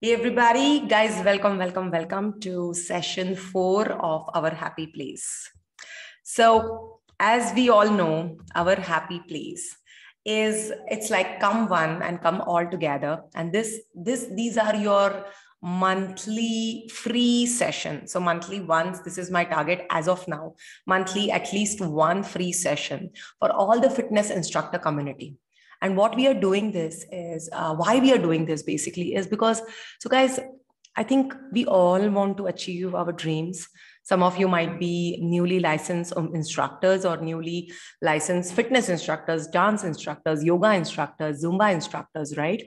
Hey everybody, guys, welcome to session 4 of our happy place. So, as we all know, our happy place it's like come one and come all together. And these are your monthly free session. So monthly once, this is my target as of now, monthly at least one free session for all the fitness instructor community. And what we are doing this is why we are doing this basically is because, so guys, I think we all want to achieve our dreams. Some of you might be newly licensed instructors or newly licensed fitness instructors, dance instructors, yoga instructors, Zumba instructors, right?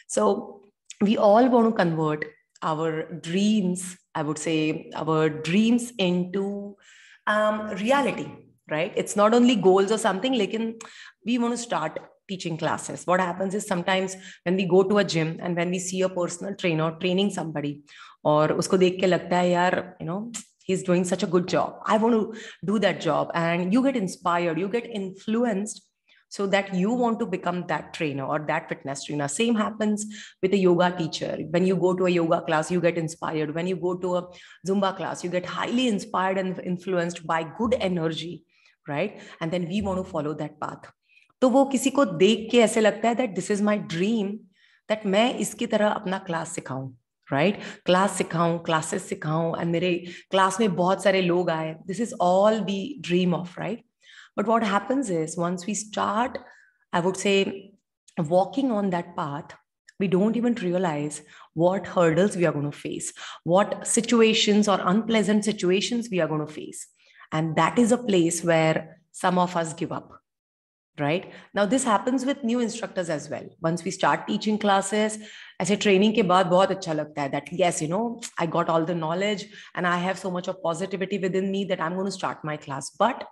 So we all want to convert our dreams, I would say our dreams into reality, right? It's not only goals or something, like we want to start teaching classes. What happens is sometimes when we go to a gym and when we see a personal trainer training somebody, or usko dekh ke lagta hai yaar, he's doing such a good job, I want to do that job, and you get inspired, you get influenced, so that you want to become that trainer or that fitness trainer. Same happens with a yoga teacher. When you go to a yoga class, you get inspired. When you go to a Zumba class, you get highly inspired and influenced by good energy, right? And then we want to follow that path. तो वो किसी को देख के ऐसे लगता है that this is my dream, that मैं इसकी तरह अपना क्लास सिखाऊं, right? क्लास सिखाऊं, क्लासेस सिखाऊं, and मेरे क्लास में बहुत सारे लोग आए. This is all we dream of, right? But what happens is once we start, I would say, walking on that path, we don't even realize what hurdles we are going to face, what situations or unpleasant situations we are going to face. And that is a place where some of us give up. Right now, this happens with new instructors as well. Once we start teaching classes, as a training के बाद बहुत अच्छा लगता है that yes, I got all the knowledge and I have so much of positivity within me that I'm going to start my class. But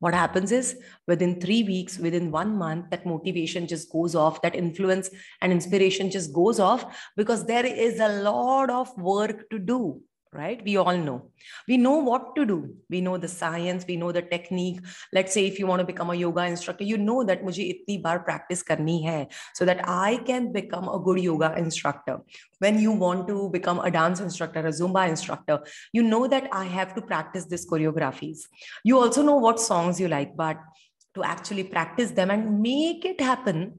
what happens is within 3 weeks, within 1 month, that motivation just goes off, that influence and inspiration just goes off, because there is a lot of work to do. Right? We all know. We know what to do. We know the science. We know the technique. Let's say if you want to become a yoga instructor, you know that मुझे इतनी बार practice करनी है so that I can become a good yoga instructor. When you want to become a dance instructor, a Zumba instructor, you know that I have to practice these choreographies. You also know what songs you like, but to actually practice them and make it happen,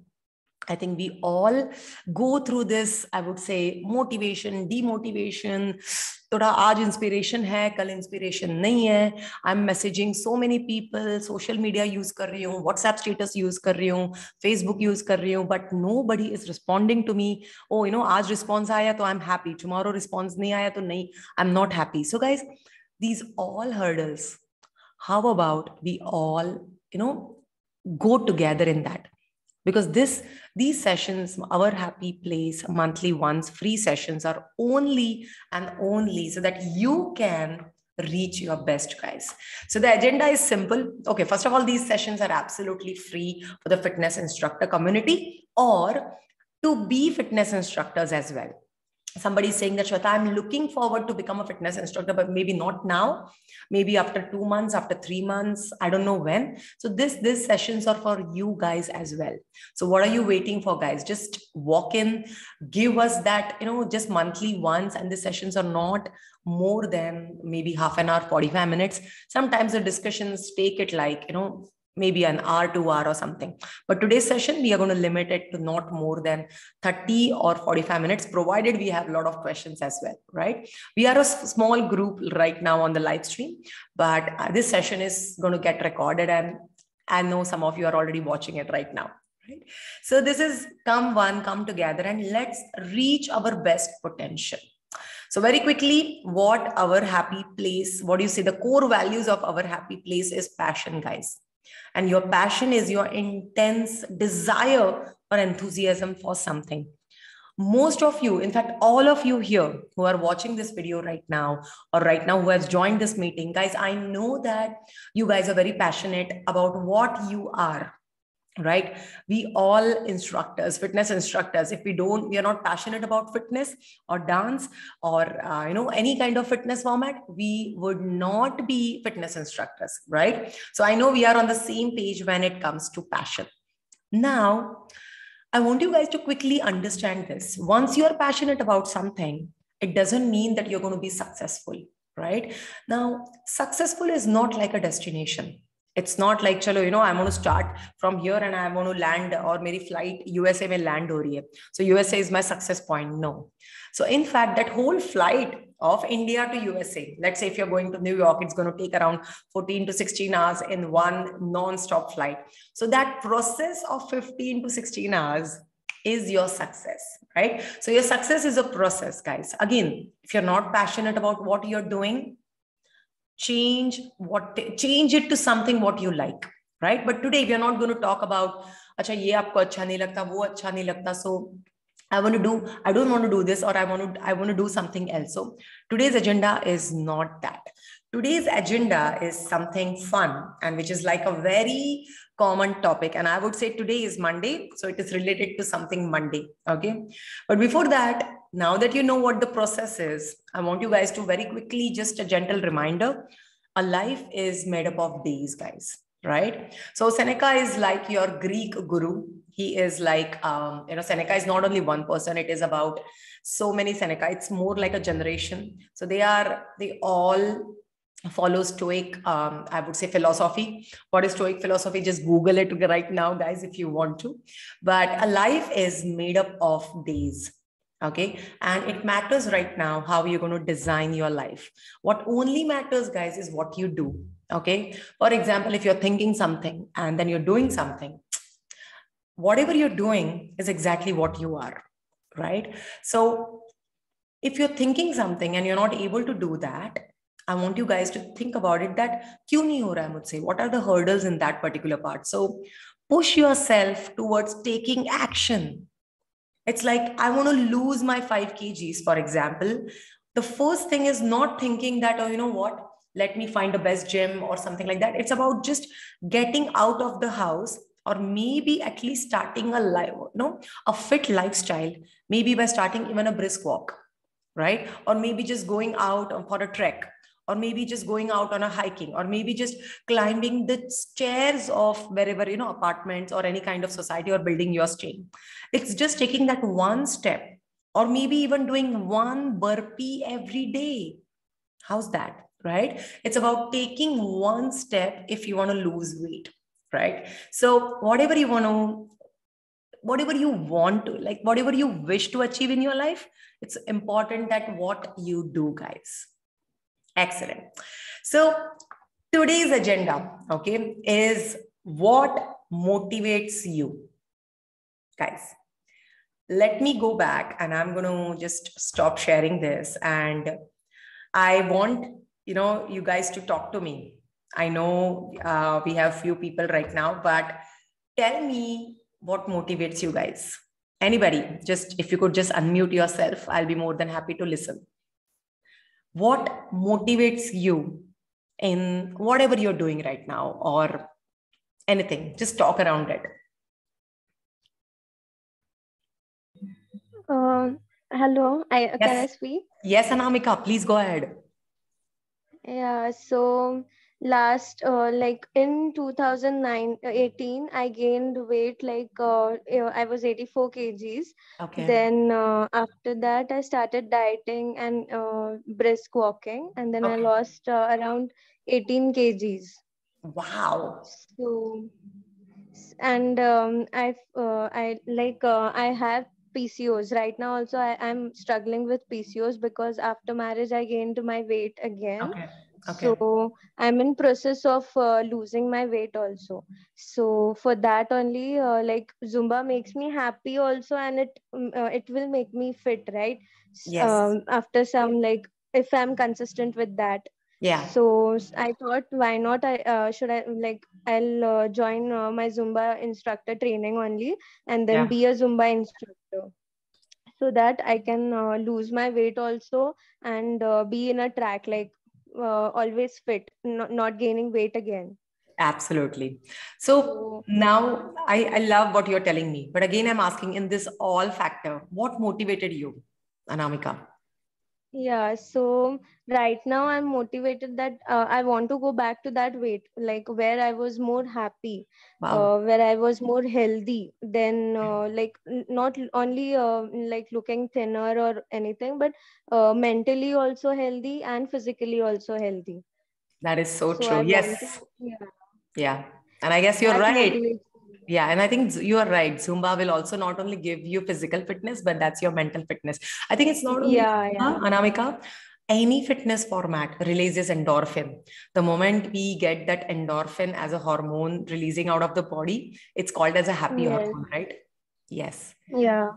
I think we all go through this, I would say, motivation, demotivation. थोड़ा आज inspiration है, कल inspiration नहीं है. I am messaging so many people, social media use कर रही हूँ, WhatsApp status use कर रही हूँ, फेसबुक यूज कर रही हूँ, but nobody is responding to me. Oh आज रिस्पॉन्स आया तो I am happy, tomorrow response नहीं आया तो नहीं, I am not happy. So guys, these all hurdles, how about we all go together in that? Because these sessions, our happy place monthly ones, free sessions, are only and only so that you can reach your best, guys. So the agenda is simple. Okay, first of all, these sessions are absolutely free for the fitness instructor community or to be fitness instructors as well. Somebody is saying that, Shweta, I'm looking forward to become a fitness instructor, but maybe not now, maybe after 2 months, after 3 months, I don't know when. So these sessions are for you guys as well. So what are you waiting for, guys? Just walk in, give us that, just monthly once. And the sessions are not more than maybe half an hour, 45 minutes. Sometimes the discussions take it like, maybe an hour, 2 hours or something. But today's session, we are going to limit it to not more than 30 or 45 minutes, provided we have a lot of questions as well, right? We are a small group right now on the live stream, but this session is going to get recorded, and I know some of you are already watching it right now. Right? So this is come one, come together, and let's reach our best potential. So very quickly, what our happy place, what do you say, the core values of our happy place is passion, guys. And your passion is your intense desire or enthusiasm for something. Most of you, in fact, all of you here who are watching this video right now, or right now who has joined this meeting, guys, I know that you guys are very passionate about what you are. Right? We all instructors, fitness instructors, if we are not passionate about fitness or dance or, any kind of fitness format, we would not be fitness instructors, right? So I know we are on the same page when it comes to passion. Now, I want you guys to quickly understand this. Once you're passionate about something, it doesn't mean that you're going to be successful, right? Now, successful is not like a destination. It's not like, chalo, I'm going to start from here and I'm going to land, or maybe flight USA may land ho rahi hai. So USA is my success point. No. So in fact, that whole flight of India to USA, let's say if you're going to New York, it's going to take around 14 to 16 hours in one non-stop flight. So that process of 15 to 16 hours is your success, right? So your success is a process, guys. Again, if you're not passionate about what you're doing, change it to something what you like, right? But today we are not going to talk about, acha ye aapko acha nahi lagta, wo acha nahi lagta, so I don't want to do this, or I want to do something else. So today's agenda is not that. Today's agenda is something fun, and which is like a very common topic. And I would say today is Monday, so it is related to something Monday. Okay. But before that, now that you know what the process is, I want you guys to very quickly, just a gentle reminder, a life is made up of days, guys, right? So Seneca is like your Greek guru. He is like, Seneca is not only one person, it is about so many Seneca. It's more like a generation. So they all follow Stoic, I would say, philosophy. What is Stoic philosophy? Just Google it right now, guys, if you want to. But a life is made up of days. Okay. And it matters right now how you're going to design your life. What only matters, guys, is what you do. Okay. For example, if you're thinking something and then you're doing something, whatever you're doing is exactly what you are, right? So if you're thinking something and you're not able to do that, I want you guys to think about it, that kyun nahi ho raha, I would say, what are the hurdles in that particular part? So push yourself towards taking action. It's like, I want to lose my 5 kgs, for example. The first thing is not thinking that, oh, you know what, let me find the best gym or something like that. It's about just getting out of the house, or maybe at least starting a fit lifestyle, maybe by starting even a brisk walk, right? Or maybe just going out for a trek, or maybe just going out on a hiking, or maybe just climbing the stairs of wherever, apartments or any kind of society or building you're staying. It's just taking that one step, or maybe even doing one burpee every day. How's that, right? It's about taking one step if you want to lose weight, right? So whatever you want to, like whatever you wish to achieve in your life, it's important that what you do, guys. Excellent. So today's agenda, okay, is what motivates you, guys. Let me go back, and I'm going to just stop sharing this, and I want, you guys to talk to me. I know we have few people right now, but tell me what motivates you guys. Anybody, just if you could just unmute yourself, I'll be more than happy to listen. What motivates you in whatever you're doing right now, or anything? Just talk around it. Hello, can I speak? Yes, Anamika, please go ahead. Yeah, so last like in 2018 I gained weight, like I was 84 kgs. Okay. Then after that I started dieting and brisk walking, and then I lost around 18 kgs. Wow. So, and I have PCOS right now. Also, I'm struggling with PCOS because after marriage I gained my weight again. Okay. So I'm in process of losing my weight also. So for that only, like Zumba makes me happy also, and it will make me fit, right? Yes. After some, like, if I'm consistent with that. Yeah. So I thought, why not? I'll join my Zumba instructor training only, and then be a Zumba instructor, so that I can lose my weight also, and be in a track, like always fit, not gaining weight again. Absolutely. So now I love what you're telling me, but again, I'm asking, in this all factor, what motivated you, Anamika? Yeah, so right now I'm motivated that I want to go back to that weight, like where I was more happy, Wow. where I was more healthy than not only like looking thinner or anything, but mentally also healthy and physically also healthy. That is so So true. I want Yes. to, yeah, Yeah. And I guess you're that right. motivates me. Yeah. And I think you are right. Zumba will also not only give you physical fitness, but that's your mental fitness. I think it's not only Yeah, yeah. Zumba, Anamika. Any fitness format releases endorphin. The moment we get that endorphin as a hormone releasing out of the body, it's called as a happy Yes. hormone, right? Yes. Yeah.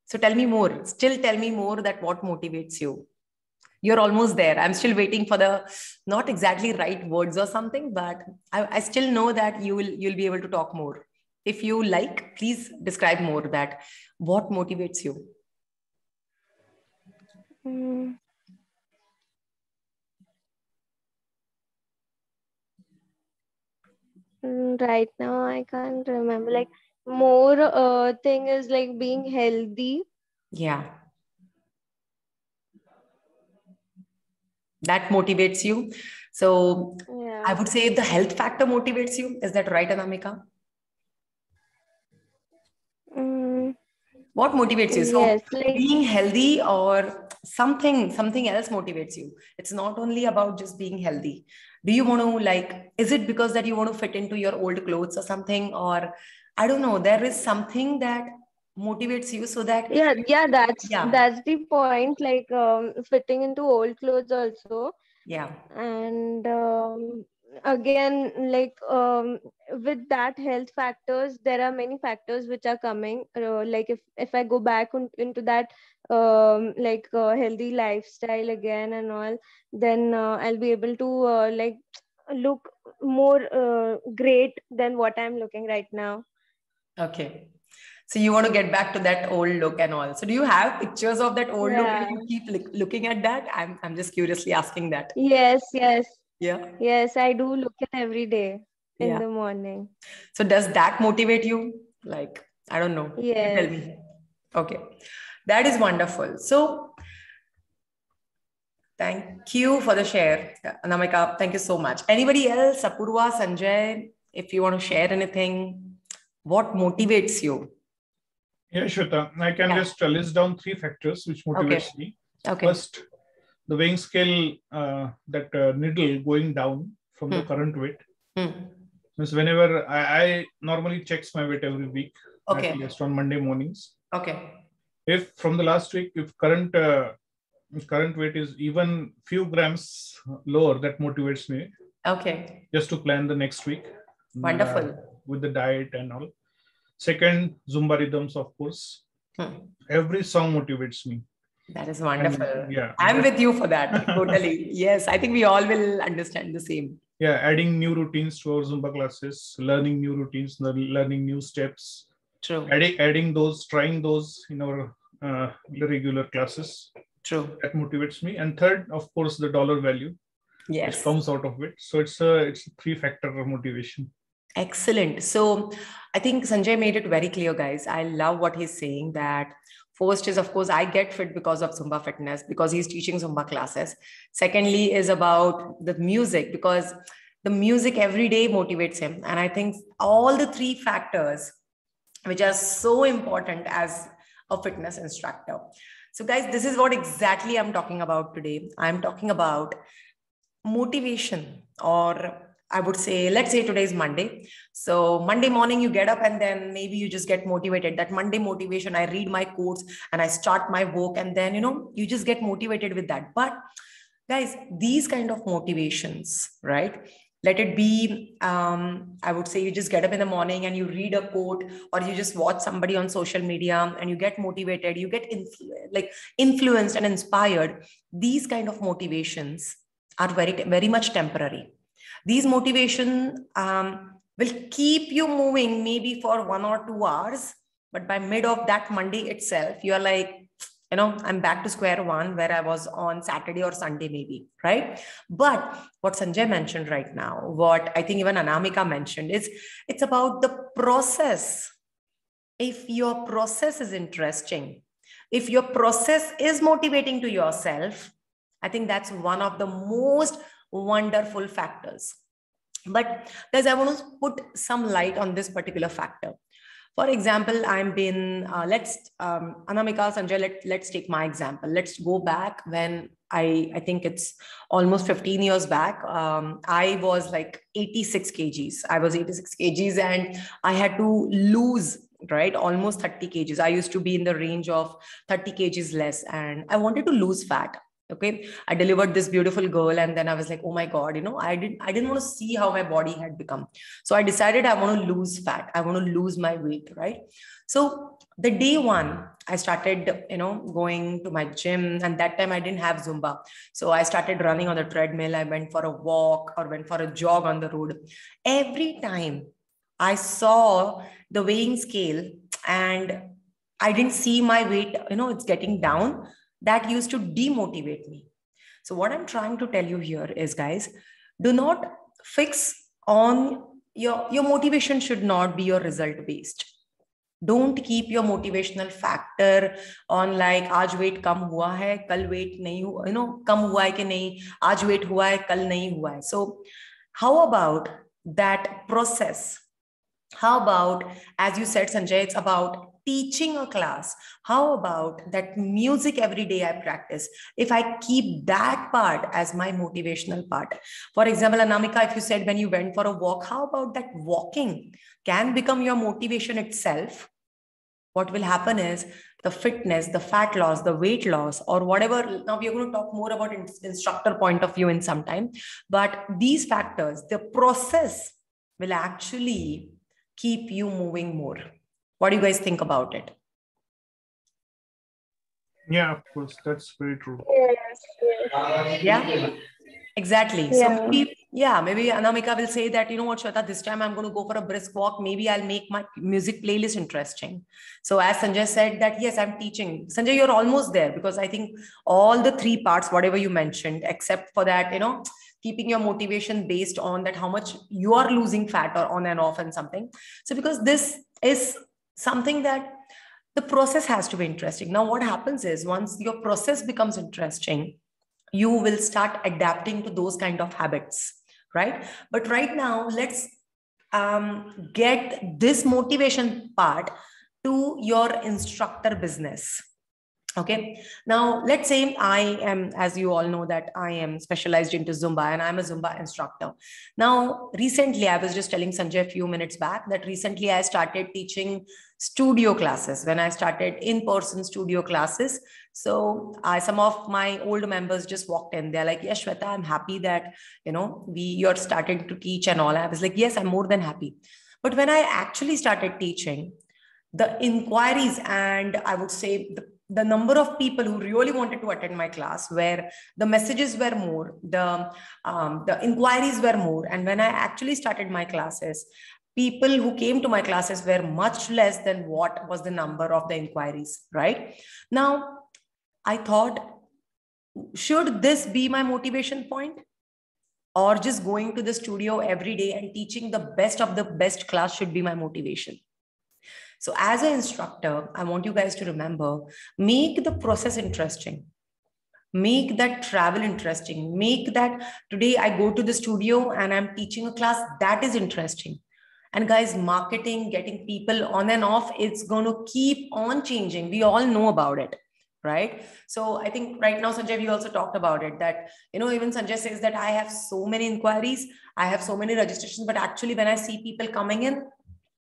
So tell me more. Still tell me more that what motivates you. You're almost there. I'm still waiting for the not exactly right words or something, but I still know that you'll be able to talk more. If you like, please describe more that what motivates you. Mm, right now I can't remember. Like more thing is like being healthy. Yeah, that motivates you. So I Yeah. would say the health factor motivates you. Is that right, Anamika? Mm, What motivates you? So yes, like being healthy or something else motivates you. It's not only about just being healthy. Do you want to like, is it because that you want to fit into your old clothes or something? Or I don't know, there is something that motivates you so that, yeah, yeah, that's the point. Like fitting into old clothes also. yeah. And again, like with that health factors, there are many factors which are coming, like if I go back into that healthy lifestyle again and all, then I'll be able to look more great than what I'm looking right now. Okay. So you want to get back to that old look and all. So do you have pictures of that old look Yeah. and you keep looking at that? I'm just curiously asking that. Yes, yes, Yeah. yes, I do look at every day in Yeah. the morning. So does that motivate you? Like, I don't know. You tell Yes. me. Okay. That is wonderful. So thank you for the share, Anamika. Thank you so much. Anybody else? Apurva, Sanjay, if you want to share anything, what motivates you? Yeah, Shweta, I can Yeah. just list down three factors which Okay. motivates me. Okay. First, the weighing scale, that needle going down from the Hmm. current weight. Hmm. Means whenever I normally checks my weight every week, at Okay. least on Monday mornings. Okay. If from the last week, if current weight is even few grams lower, that motivates me Okay. just to plan the next week uh, Wonderful. with the diet and all. Second, Zumba rhythms, of course. Hmm. Every song motivates me. That is And wonderful. yeah, I'm that with you for that. Totally. Yes. I think we all will understand the same. yeah, adding new routines to our Zumba classes, learning new routines, learning new steps, True. adding those, trying those in our regular classes. True. That motivates me. And third, of course, the dollar value which Yes. comes out of it. So it's a three factor motivation. Excellent. So I think Sanjay made it very clear, guys. I love what he's saying that first is, of course, I get fit because of Zumba fitness, because he's teaching Zumba classes. Secondly, is about the music, because the music every day motivates him. And I think all the three factors, which are so important as a fitness instructor. So, guys, this is what exactly I'm talking about today. I'm talking about motivation, or I would say, let's say today is Monday. So Monday morning you get up and then maybe you just get motivated. That Monday motivation, I read my quotes and I start my work, and then you just get motivated with that. But guys, these kind of motivations, right? Let it be, I would say, you just get up in the morning and you read a quote, or you just watch somebody on social media and you get motivated, you get influenced and inspired. These kind of motivations are very much temporary. These motivation will keep you moving maybe for 1 or 2 hours, but by mid of that Monday itself, you are like, I'm back to square one where I was on Saturday or Sunday, maybe, right? But what Sanjay mentioned right now, what I think even Anamika mentioned, is it's about the process. If your process is interesting, If your process is motivating to yourself, I think that's one of the most wonderful factors. But guys, I want to put some light on this particular factor. For example, I'm been, Anamika, Sanjay, let's take my example. Let's go back when I think it's almost 15 years back. I was like 86 kgs. I was 86 kgs and I had to lose, right, almost 30 kgs. I used to be in the range of 30 kgs less and I wanted to lose fat. Okay, I delivered this beautiful girl and then I was like, oh my God, you know, I didn't want to see how my body had become. So I decided I want to lose fat. I want to lose my weight, right? So the day one, I started, you know, going to my gym, and that time I didn't have Zumba. So I started running on the treadmill. I went for a walk or went for a jog on the road. Every time I saw the weighing scale and I didn't see my weight, you know, it's getting down, that used to demotivate me. So what I'm trying to tell you here is, guys, do not fix on your motivation should not be your result based. Don't keep your motivational factor on like आज weight कम हुआ है, कल weight नहीं हुआ, you know, कम हुआ है कि नहीं, आज weight हुआ है, कल नहीं हुआ है. So how about that process? How about, as you said, Sanjay, it's about teaching a class. How about that music every day I practice? If I keep that part as my motivational part. For example, Anamika, if you said when you went for a walk, how about that walking can become your motivation itself? What will happen is the fitness, the fat loss, the weight loss, or whatever. Now we're going to talk more about instructor point of view in some time. But these factors, the process will actually keep you moving more. What do you guys think about it? Yeah, of course, that's very true. Yes. Yeah, exactly. Yeah. So maybe Anamika will say that, you know what, Shweta, this time I'm going to go for a brisk walk. Maybe I'll make my music playlist interesting. So as Sanjay said that, yes, I'm teaching. Sanjay, you're almost there, because I think all the three parts, whatever you mentioned, except for that, you know, keeping your motivation based on that, how much you are losing fat or on and off and something. So because this is something that the process has to be interesting. Now, what happens is once your process becomes interesting, you will start adapting to those kind of habits, right? But right now, let's get this motivation part to your instructor business. Okay, now let's say I am, as you all know, that I am specialized into Zumba and I'm a Zumba instructor. Now, recently, I was just telling Sanjay a few minutes back that recently I started teaching studio classes. When I started in-person studio classes, so some of my old members just walked in. They're like, yes, Shweta, I'm happy that, you know, you're starting to teach and all. I was like, yes, I'm more than happy. But when I actually started teaching, the inquiries and I would say the number of people who really wanted to attend my class, where the messages were more, the inquiries were more. And when I actually started my classes, people who came to my classes were much less than what was the number of the inquiries, right? Now, I thought, should this be my motivation point? Or just going to the studio every day and teaching the best of the best class should be my motivation? So as an instructor, I want you guys to remember, make the process interesting. Make that travel interesting. Make that today I go to the studio and I'm teaching a class that is interesting. And guys, marketing, getting people on and off, it's going to keep on changing. We all know about it, right? So I think right now, Sanjay, we also talked about it that, you know, even Sanjay says that I have so many inquiries, I have so many registrations, but actually when I see people coming in,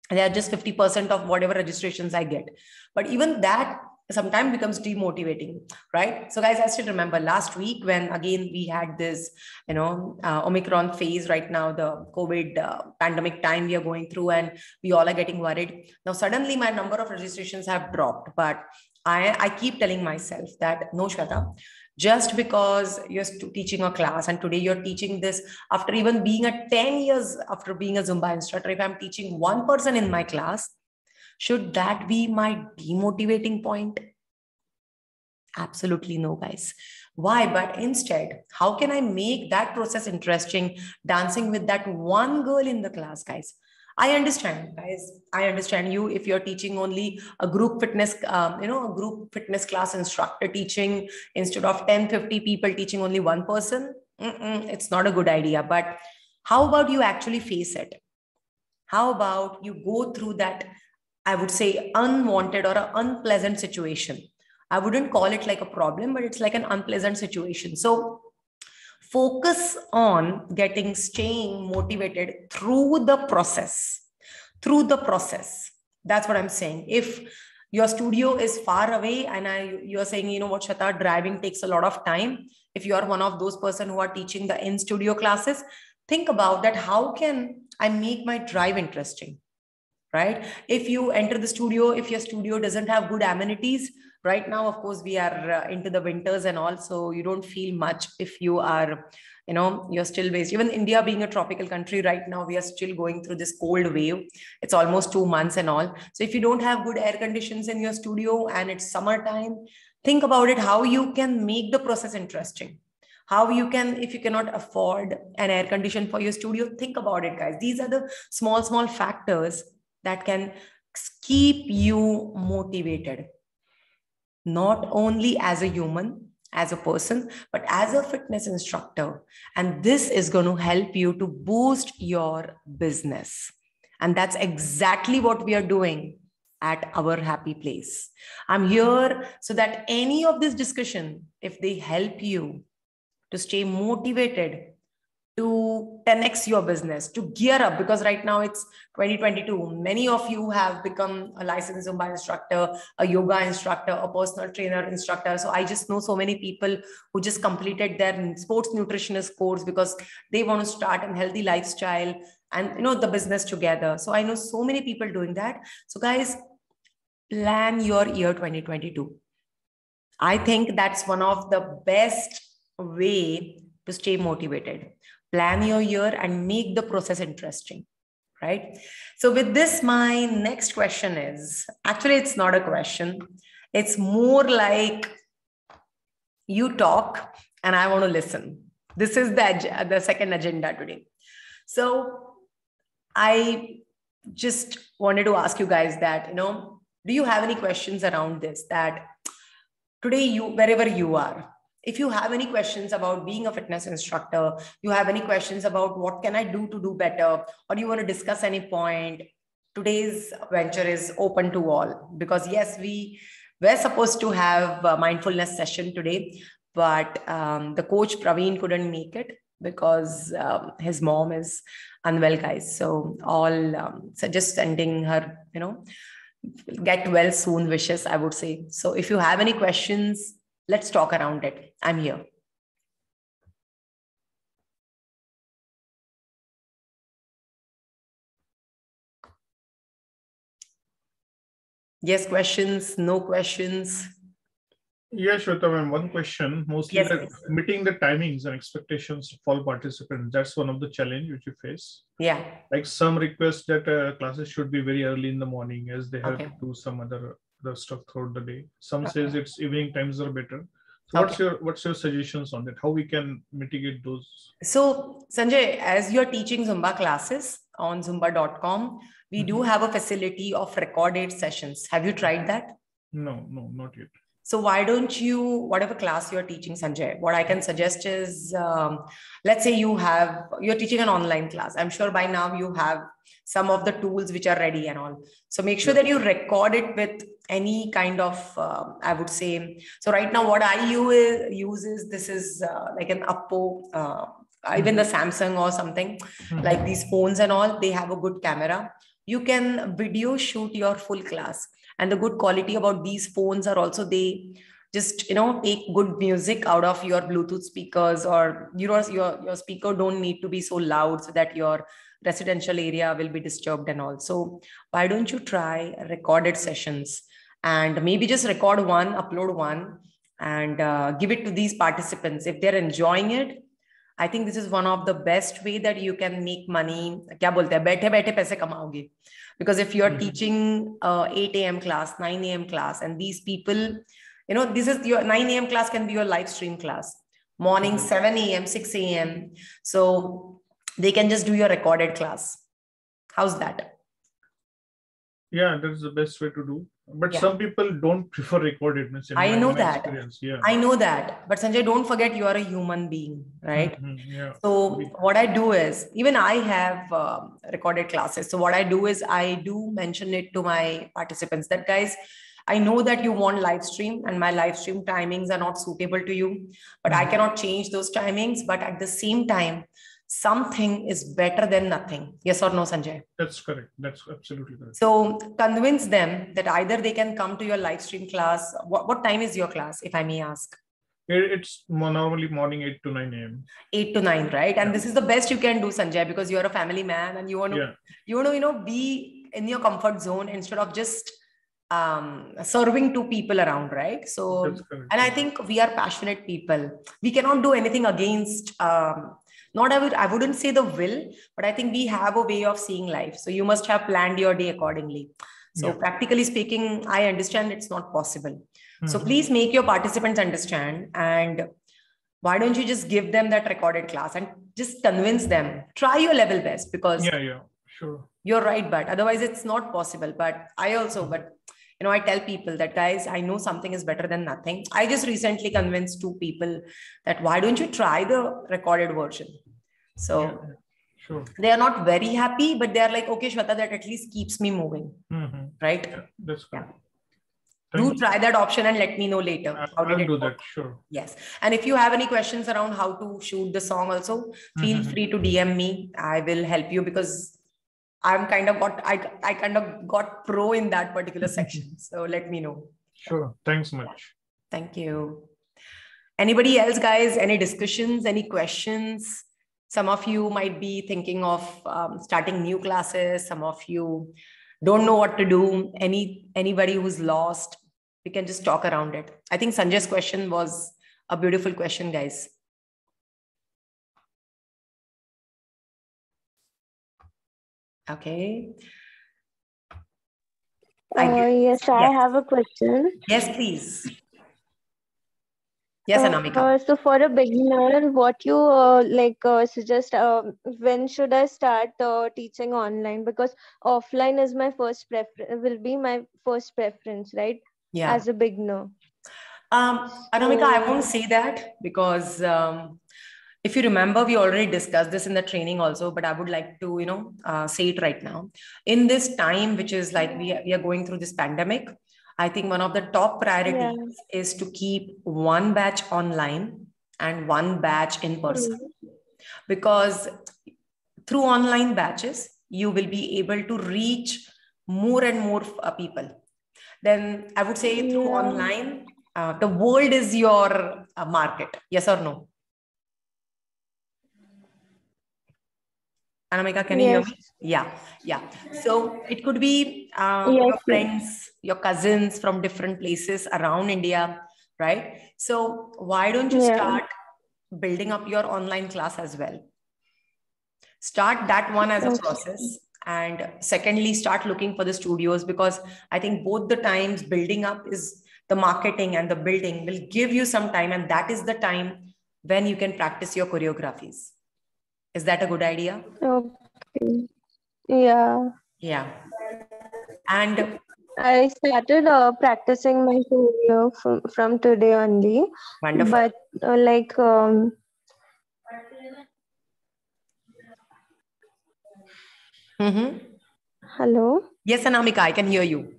they are just 50% of whatever registrations I get. But even that sometimes becomes demotivating, right? So guys, I still remember last week when again we had this, you know, Omicron phase right now, the COVID pandemic time we are going through, and we all are getting worried. Now, suddenly my number of registrations have dropped, but I keep telling myself that no, Shweta, just because you're teaching a class and today you're teaching this after even being 10 years after being a Zumba instructor, if I'm teaching one person in my class, should that be my demotivating point? Absolutely no, guys. Why? But instead, how can I make that process interesting? Dancing with that one girl in the class, guys. I understand, guys. I understand you. If you're teaching only a group fitness, a group fitness class instructor teaching instead of 10, 50 people teaching only one person, it's not a good idea. But how about you actually face it? How about you go through that, I would say, unwanted or an unpleasant situation? I wouldn't call it like a problem, but it's like an unpleasant situation. So focus on staying motivated through the process. Through the process. That's what I'm saying. If your studio is far away and you're saying, you know what, Shweta, driving takes a lot of time. If you are one of those person who are teaching the in-studio classes, think about that. How can I make my drive interesting? Right? If you enter the studio, if your studio doesn't have good amenities, right now, of course, we are into the winters and all, so you don't feel much if you are, you're still based. Even India being a tropical country right now, we are still going through this cold wave. It's almost 2 months and all. So if you don't have good air conditions in your studio and it's summertime, think about it, how you can make the process interesting. How you can, if you cannot afford an air condition for your studio, think about it, guys. These are the small factors that can keep you motivated, not only as a human, as a person, but as a fitness instructor. And this is going to help you to boost your business. And that's exactly what we are doing at Our Happy Place. I'm here so that any of this discussion, if they help you to stay motivated, to 10x your business, to gear up, because right now it's 2022. Many of you have become a licensed Zumba instructor, a yoga instructor, a personal trainer instructor. So I just know so many people who just completed their sports nutritionist course because they want to start a healthy lifestyle and the business together. So I know so many people doing that. So guys, plan your year 2022. I think that's one of the best way to stay motivated. Plan your year and make the process interesting, right? So with this, my next question is, actually, it's not a question. It's more like you talk and I want to listen. This is the second agenda today. So I just wanted to ask you guys that, do you have any questions around this? That today, wherever you are, if you have any questions about being a fitness instructor, you have any questions about what can I do to do better, or you want to discuss any point, today's venture is open to all. Because yes, we were supposed to have a mindfulness session today, but the coach Praveen couldn't make it because his mom is unwell, guys. So so just sending her, get well soon wishes, I would say. So if you have any questions, let's talk around it. I'm here. Yes, questions, no questions. Yeah, Shweta ma'am, one question, mostly Yes, meeting the timings and expectations of all participants. That's one of the challenge which you face. Yeah. Like some request that classes should be very early in the morning as they have to do some other stuff throughout the day. Some says it's evening times are better. So what's your suggestions on that? How we can mitigate those? So Sanjay, as you're teaching Zumba classes on Zumba.com, we do have a facility of recorded sessions. Have you tried that? No, not yet. So why don't you, whatever class you're teaching, Sanjay, what I can suggest is, let's say you're teaching an online class. I'm sure by now you have some of the tools which are ready and all. So make sure that you record it with any kind of, I would say, so right now what I use is, this is like an Oppo, even the Samsung or something, like these phones and all, they have a good camera. You can video shoot your full class. And the good quality about these phones are also they just, take good music out of your Bluetooth speakers, or, your speaker don't need to be so loud so that your residential area will be disturbed and all. So why don't you try recorded sessions and maybe just record one, upload one, and give it to these participants. If they're enjoying it, I think this is one of the best way that you can make money. क्या बोलते हैं, बैठे बैठे पैसे कमाओगे. Because if you're teaching 8 a.m. class, 9 a.m. class, and these people, this is your 9 a.m. class can be your live stream class. Morning 7 a.m., 6 a.m. So they can just do your recorded class. How's that? Yeah, that's the best way to do. But some people don't prefer recorded. I know that. Yeah. I know that. But Sanjay, don't forget you are a human being, right? Yeah. So what I do is, even I have recorded classes. So what I do is I do mention it to my participants that, guys, I know that you want live stream and my live stream timings are not suitable to you, but I cannot change those timings. But at the same time, something is better than nothing. Yes or no, Sanjay? That's correct. That's absolutely correct. So convince them that either they can come to your live stream class. What time is your class, if I may ask? It's normally morning 8 to 9 a.m. 8 to 9, right? And this is the best you can do, Sanjay, because you're a family man and you want to, be in your comfort zone instead of just serving to people around, right? So, and I think we are passionate people. We cannot do anything against, I wouldn't say the will, but I think we have a way of seeing life. So you must have planned your day accordingly. So practically speaking, I understand it's not possible. So please make your participants understand, and why don't you just give them that recorded class and just convince them, try your level best, because sure, you're right, but otherwise it's not possible. But I tell people that, guys, I know something is better than nothing. I just recently convinced 2 people that why don't you try the recorded version? So they are not very happy, but they are like, okay, Shweta, that at least keeps me moving, right? Yeah, that's good. Do try that option and let me know later. How did it do that? Sure. Yes. And if you have any questions around how to shoot the song also, feel free to DM me. I will help you, because I kind of got pro in that particular section. So let me know. Sure. Thanks much. Thank you. Anybody else, guys? Any discussions, any questions? Some of you might be thinking of starting new classes. Some of you don't know what to do. Anybody who's lost, we can just talk around it. I think Sanjay's question was a beautiful question, guys. Okay. Yes, I have a question. Yes, please. Yes, Anamika. So for a beginner, what you suggest, when should I start teaching online? Because offline is my first preference, will be my first preference, right? Yeah. As a beginner. Anamika, I won't say that, because if you remember, we already discussed this in the training also, but I would like to, say it right now. In this time, which is like we are going through this pandemic, I think one of the top priorities is to keep one batch online and one batch in person. Because through online batches, you will be able to reach more and more people. Then I would say through online, the world is your market. Yes or no? Anamika, can you hear me? Yeah. So it could be your friends, your cousins from different places around India, right? So why don't you start building up your online class as well? Start that one as a process. And secondly, start looking for the studios, because I think both the times building up is the marketing and the building will give you some time. And that is the time when you can practice your choreographies. Is that a good idea? Okay. Yeah. And I started practicing my choreo from today only. Wonderful. But hello? Yes, Anamika, I can hear you.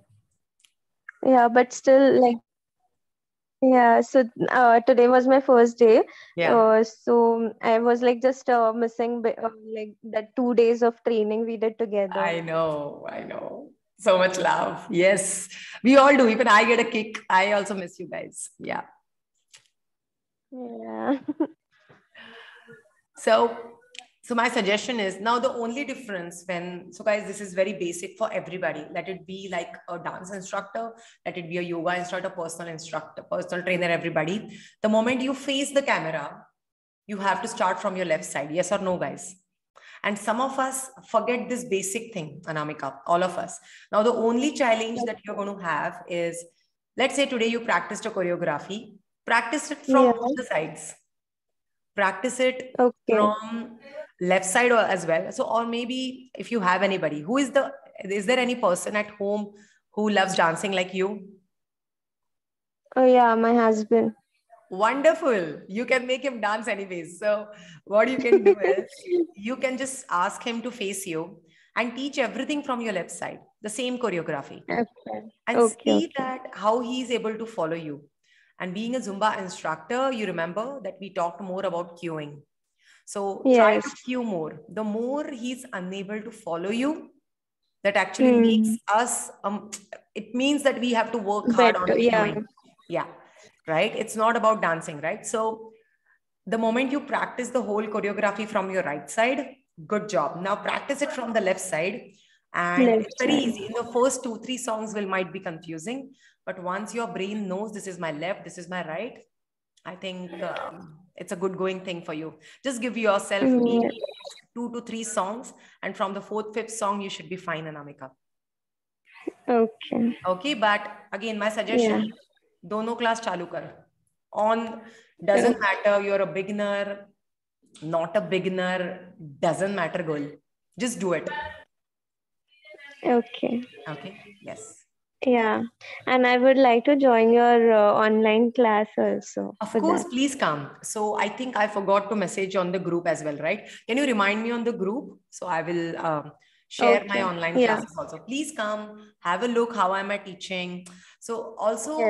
Yeah, but still so today was my first day. So I was just missing that 2 days of training we did together. I know. So much love. Yes, we all do. Even I get a kick. I also miss you guys. Yeah. So my suggestion is, now the only difference guys, this is very basic for everybody. Let it be like a dance instructor, let it be a yoga instructor, personal instructor, personal trainer, everybody. The moment you face the camera, you have to start from your left side. Yes or no, guys? And some of us forget this basic thing, Anamika, all of us. Now, the only challenge that you're going to have is, let's say today you practiced a choreography, practice it from both the sides. Practice it from left side as well. So, or maybe if you have anybody, who is the Is there any person at home who loves dancing like you? Oh yeah, my husband. Wonderful. You can make him dance anyways. So what you can do is you can just ask him to face you and teach everything from your left side, the same choreography. Okay. And see that how he is able to follow you. And being a Zumba instructor, you remember that we talked more about cueing. So try to cue more. The more he's unable to follow you, that actually makes us, it means that we have to work hard on cueing. Yeah, right? It's not about dancing, right? So the moment you practice the whole choreography from your right side, good job. Now practice it from the left side. And it's very easy. In the first 2-3 songs might be confusing, but once your brain knows this is my left, this is my right, I think it's a good going thing for you. Just give yourself 2 to 3 songs, and from the 4th, 5th song, you should be fine, Anamika. Okay. Okay, but again, my suggestion, dono class chalu kar. On, doesn't matter, you're a beginner, not a beginner, doesn't matter, girl. Just do it. Okay. Okay, yes. Yeah, and I would like to join your online class also. Of course, please come. So I think I forgot to message on the group as well, right? Can you remind me on the group? So I will share my online classes also. Please come, have a look. How am I teaching? So also,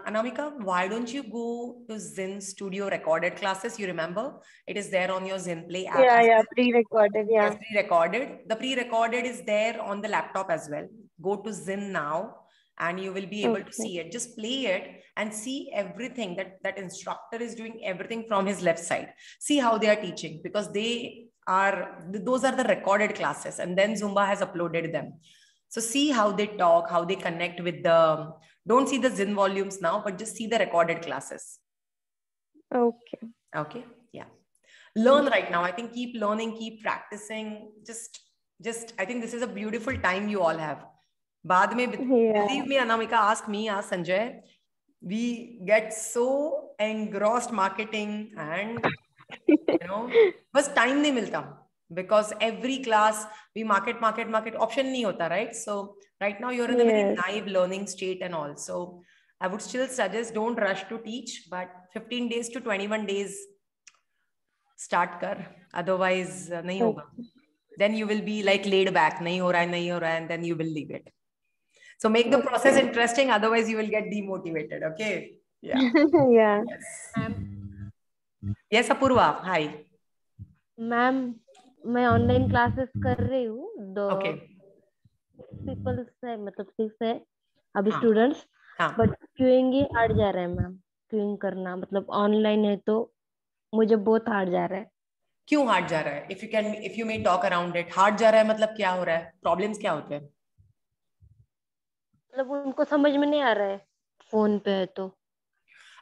Anamika, why don't you go to Zen Studio recorded classes? You remember? It is there on your Zen Play app. Yeah, pre-recorded, Yes, pre-recorded. The pre-recorded is there on the laptop as well. Go to Zen now and you will be able to see it. Just play it and see everything that instructor is doing, everything from his left side. See how they are teaching, because those are the recorded classes, and then Zumba has uploaded them. So see how they talk, how they connect with don't see the Zen volumes now, but just see the recorded classes. Okay. Yeah. Learn right now. I think keep learning, keep practicing. Just I think this is a beautiful time you all have. Believe me, Anamika, ask me, ask Sanjay. We get so engrossed marketing and, but time nahi milta, because every class we market, option nahi hota, right? So right now you're in a very naive learning state and all. So I would still suggest don't rush to teach, but 15 days to 21 days start kar. Otherwise, nahi hoga. Then you will be like laid back, nahi ho raha, and then you will leave it. So make the process interesting, otherwise you will get demotivated, okay? Yeah. Yes, Apurva, hi. Ma'am, मैं online classes कर रही हूँ. दो people से मतलब 6 है अभी students, but queuing he hard जा रहा है मैम. क्यूइंग करना मतलब ऑनलाइन है तो मुझे बहुत हार्ड जा रहा है. क्यों हार्ड जा रहा है? if you may talk around it. Hard जा रहा है मतलब क्या हो रहा है? प्रॉब्लम्स क्या होते हैं? मतलब उनको समझ में नहीं आ रहा है फोन पे है तो.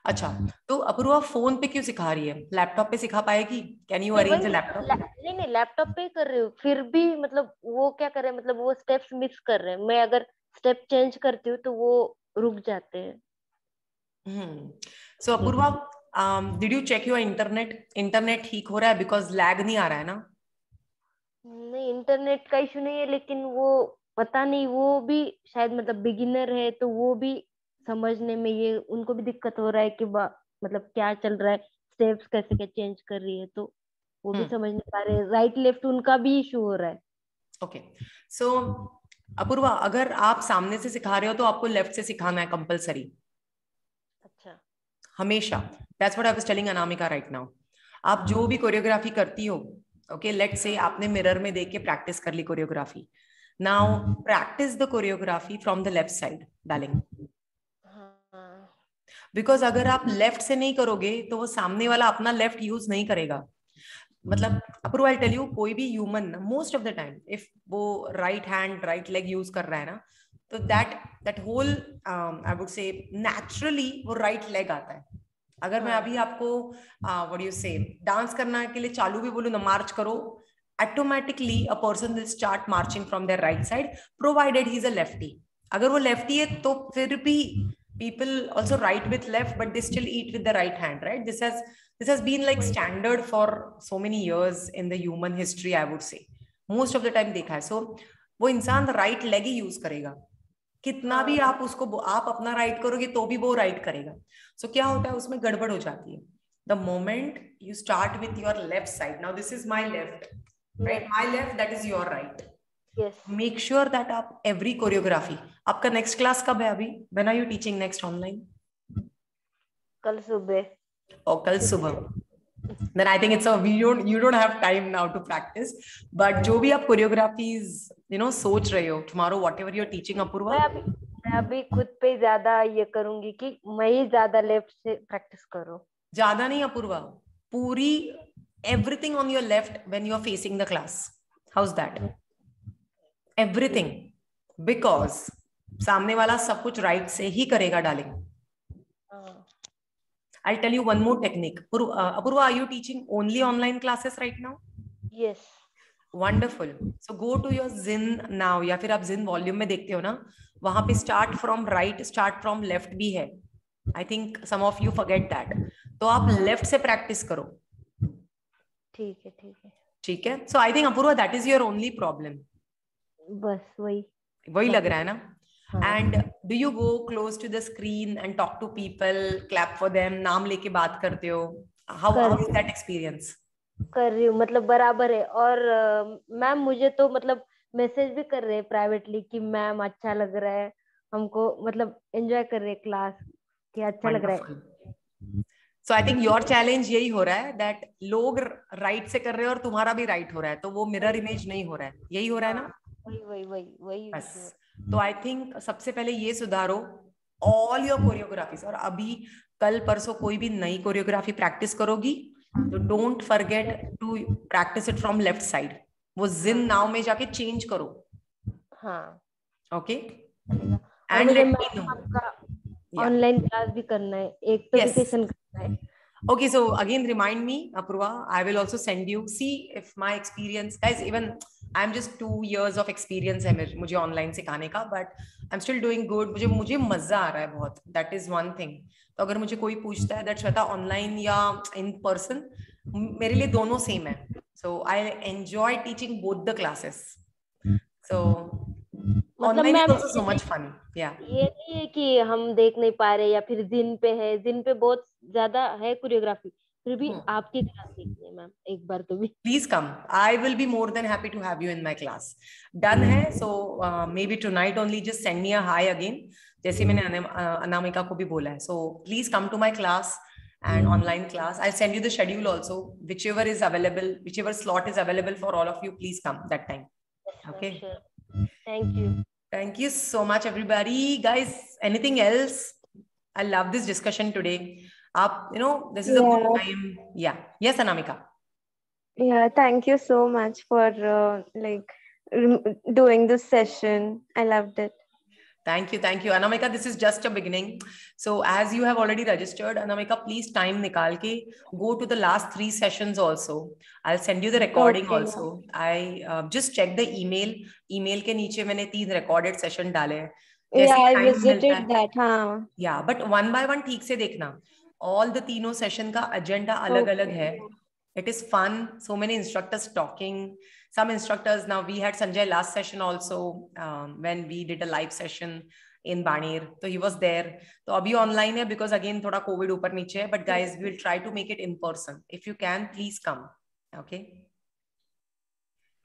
अच्छा, तो अपूर्वा फोन पे क्यों सिखा रही है? लैपटॉप पे सिखा पाएगी? Can you arrange a laptop? नहीं लैपटॉप पे कर रही हूँ, फिर भी मतलब वो क्या कर रहे हैं, मतलब वो स्टेप्स मिस कर रहे हैं. मैं अगर स्टेप चेंज करती हूँ तो वो रुक जाते हैं. So Apoorva, did you check your internet ठीक हो रहा है? बिकॉज लैग नहीं आ रहा है ना? नहीं, इंटरनेट का इशू नहीं है, लेकिन वो पता नहीं, वो भी शायद मतलब बिगिनर है तो वो भी समझने में ये उनको भी दिक्कत हो रहा है कि मतलब क्या चल रहा है, स्टेप्स कैसे क्या चेंज कर रही है, तो वो भी समझ नहीं पा रहे. राइट लेफ्ट उनका भी इशू हो रहा है. ओके, सो अपूर्वा, अगर आप सामने से सिखा रहे हो तो आपको लेफ्ट से सिखाना है कंपलसरी. अच्छा, हमेशा. That's what I was telling Anamika right now. आप जो भी कोरियोग्राफी करती हो, ओके, लेट्स से आपने मिरर में देख के प्रैक्टिस कर ली choreography. Now practice the choreography from the left side, darling. Because अगर आप लेफ्ट से नहीं करोगे तो वो सामने वाला अपना लेफ्ट यूज नहीं करेगा. मतलब अपूर्वा, आई टेल यू, कोई भी human most of the time if वो right hand right leg use कर रहा है ना, तो that whole I would say naturally वो राइट लेग आता है. अगर मैं अभी आपको व्हाट यू से डांस करने के लिए चालू भी बोलूं ना, मार्च करो, automatically a person will start marching from their right side, provided he's a lefty. अगर वो लेफ्टी है तो फिर भी people also write with left, but they still eat with the right hand, right? This has been like standard for so many years in the human history, I would say. Most of the time देखा है. So वो इंसान right leg ही use करेगा, कितना भी आप उसको आप अपना राइट करोगे तो भी वो राइट करेगा. सो क्या होता है उसमें गड़बड़ हो जाती है. The moment you start with your left side, now this is my left, right, my left, that is your right. Make sure that आप एवरी कोरियोग्राफी, आपका नेक्स्ट क्लास कब है अभी? When are you teaching next online? कल सुबह. और कल सुबह. Then I think it's you don't have time now to practice, but जो भी आप choreographies सोच रहे हो tomorrow whatever you're teaching, Apoorva, मैं अभी खुद पे ज्यादा ये करूंगी कि मैं ही ज्यादा लेफ्ट से प्रैक्टिस करूं. ज्यादा नहीं अपूर्वा, पूरी everything on your left when you are facing the class. How's that? Everything, because सामने वाला सब कुछ राइट से ही करेगा darling. I'll tell you one more technique. Apurva, are you teaching only online classes right now? Yes. Wonderful. So go to your Zin now, या फिर आप Zin volume में देखते हो ना, वहां पे start from right, start from left भी है. I think some of you forget that. तो आप left से practice करो. ठीक है, ठीक है, ठीक है. So I think Apurva, that is your only problem. बस वही लग रहा है ना? And do you go close to the screen and talk to people, clap for them, नाम लेके बात करते हो? How is that experience? कर रही हूँ, मतलब बराबर है. और मैम मुझे तो मतलब मैसेज भी कर रहे हैं प्राइवेटली कि मैम अच्छा लग रहा है हमको, मतलब एंजॉय कर रहे हैं क्लास, कि अच्छा लग रहा है. So I think your challenge यही हो रहा है that लोग राइट से कर रहे हैं और तुम्हारा भी राइट हो रहा है, तो वो मिरर इमेज नहीं हो रहा है. यही हो रहा है ना? वही. बस. तो आई थिंक सबसे पहले ये सुधारो ऑल योर कोरियोग्राफीज. और अभी कल परसों कोई भी नई कोरियोग्राफी प्रैक्टिस करोगी तो don't forget to practice it from left side. वो जिन नाउ में जाके चेंज करो. हाँ, okay. And let me know, online class भी करना है, एक तो वेकेशन करना है. Okay, so again, remind me, Apurva, I will also send you. See if my experience, guys, even I'm just 2 years of experience है मुझे online सिखाने का, but I'm still doing good. मुझे मजा आ रहा है बहुत. That is one thing. तो अगर मुझे कोई पूछता है that श्वेता online या in person, मेरे लिए दोनों same है. So I enjoy teaching both the classes. So online is also so much fun. Yeah. ये नहीं है कि हम देख नहीं पा रहे या फिर जिन पे है, जिन पे बहुत ज्यादा है कोरियोग्राफी, फिर भी आपकी क्लास देखनी है मैम एक बार तो भी. Please come. I will be more than happy to have you in my class. Done है. So maybe tonight only just send me a hi again. जैसे मैंने अनामिका को भी बोला है. So please come to my class and online class. I'll send you the schedule also. Whichever is available, whichever slot is available for all of you, please come that time. Okay. Sure. Thank you. Thank you so much, everybody. Guys, anything else? I love this discussion today. This is a good time. Yeah. Yes, Anamika. Yeah, thank you so much for doing this session. I loved it. Thank you. Anamika, this is just a beginning. So as you have already registered, Anamika, please time nikal ke go to the last 3 sessions also. I'll send you the recording also. I just check the email. Email ke niche maine 3 recorded session dale hain. Yeah, I visited that. हाँ. Yeah, but one by one ठीक से देखना. All the तीनों session का agenda अलग-अलग है. It is fun. So many instructors talking. Some instructors, now we had Sanjay last session also when we did a live session in Banir. So he was there. So abhi online hai because again thoda COVID upar niche hai. But guys, we will try to make it in person. If you can, please come. Okay.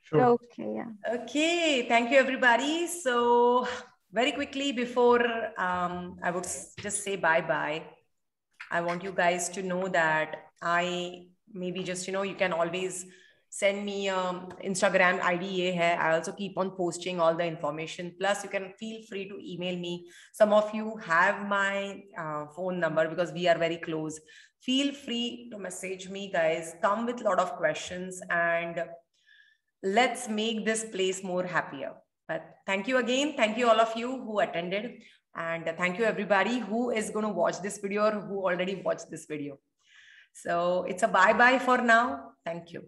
Sure. Okay. Yeah. Okay. Thank you, everybody. So very quickly before I would just say bye-bye, I want you guys to know that I maybe just, you can always send me Instagram ID hai. I also keep on posting all the information. Plus, you can feel free to email me. Some of you have my phone number because we are very close. Feel free to message me, guys. Come with a lot of questions and let's make this place more happier. But thank you again. Thank you all of you who attended. And thank you everybody who is going to watch this video or who already watched this video. So it's a bye-bye for now. Thank you.